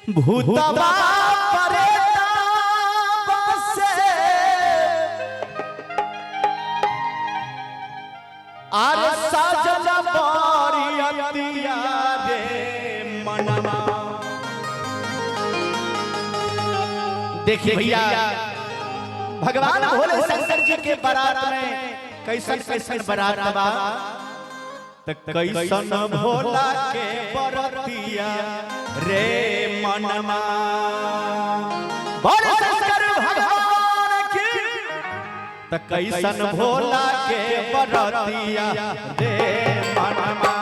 भूतवा परेता बसे आरे साजन बारियतिया रे मनवा। देखिए भैया भगवान भोले शंकर जी के बारात में कैसन कैसन बारात बा कैसन भोला के बरतिया रे मनमा। भोले शंकर भगवान की त कैसन भोला के बरतिया रे मनमा।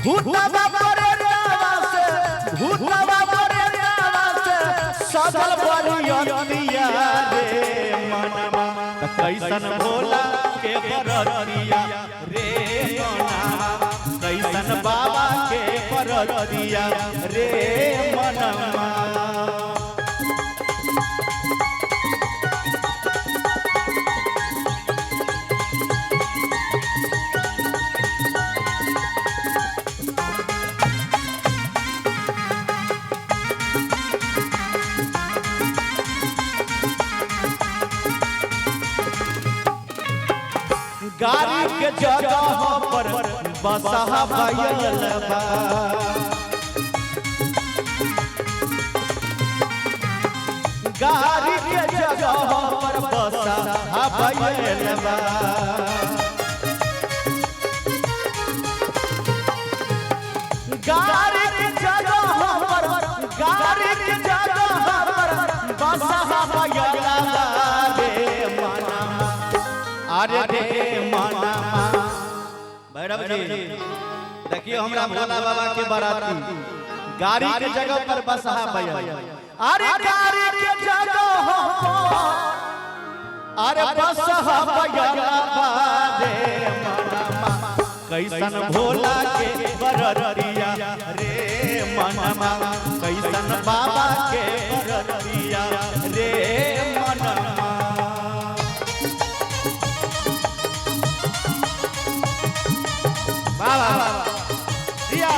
भूतवा परेता से भूतवा परेता से सजल बरियतिया रे मनवा। कैसन भोला के बरतिया रे मनवा कैसन बाबा के बरतिया रे मनवा। गाड़ी के जगह पर बसहा बैलबा गाड़ी के जगह पर बसहा बैलबा। गाड़ी के जगह पर गाड़ी के जगह पर बसहा बैलबा रे मनवा। अरे रे मनवा। भैरव जी देखियो हमरा भोला बाबा के बाराती गाड़ी के जगह पर बसहा बैल। अरे गाड़ी के जगह अरे बसहा बैल रे मनवा। कैसन भोला के बरतिया रे मनवा कैसन बाबा के बरतिया रे मनवा। वाह वाह दिया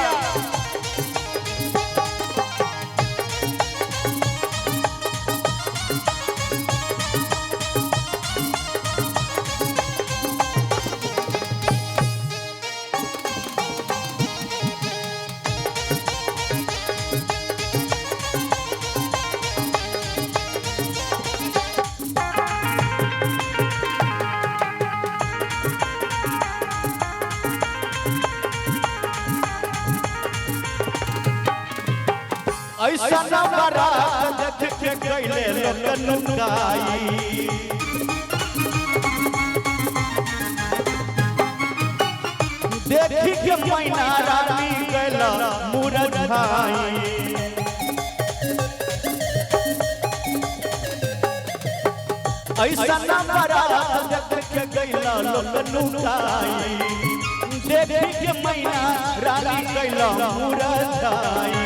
ऐसा बारात देख के गइले लोग नुकाई। देखी के मैना रानी गइला मुरझाई। ऐसा बारात देख के गइला लोग नुकाई। देखी के मैना रानी गइला मुरझाई।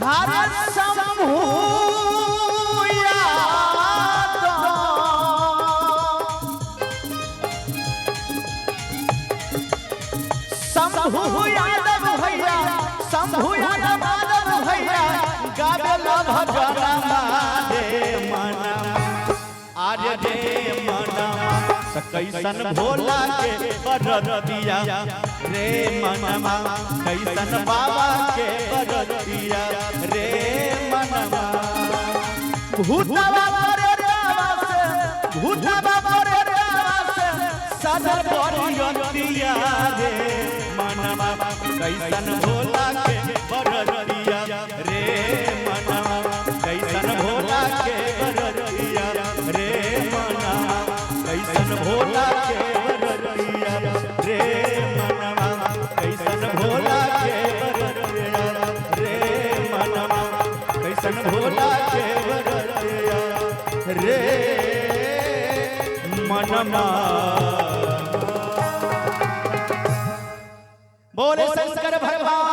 हर शंभु यादव शंभु यादव भैया शंभु यादव भैया गावेला भजनमा रे मनवा। आर्य रे मनवा कैसन भोला के बरतिया रे मनवा कैसन बाबा के बरतिया रे मनवा। भूतवा परेता से भूतवा परेता से सजल बरियतिया रे मनवा कैसन भोला के बरतिया रे मनवा कैसन भोला के बरतिया रे मनवा कैसन भोला के बरतिया रे मनवा कैसन भोला के बरतिया रे मनवा कैसन भोला के बरतिया रे मनवा। बोले शंकर भगवान।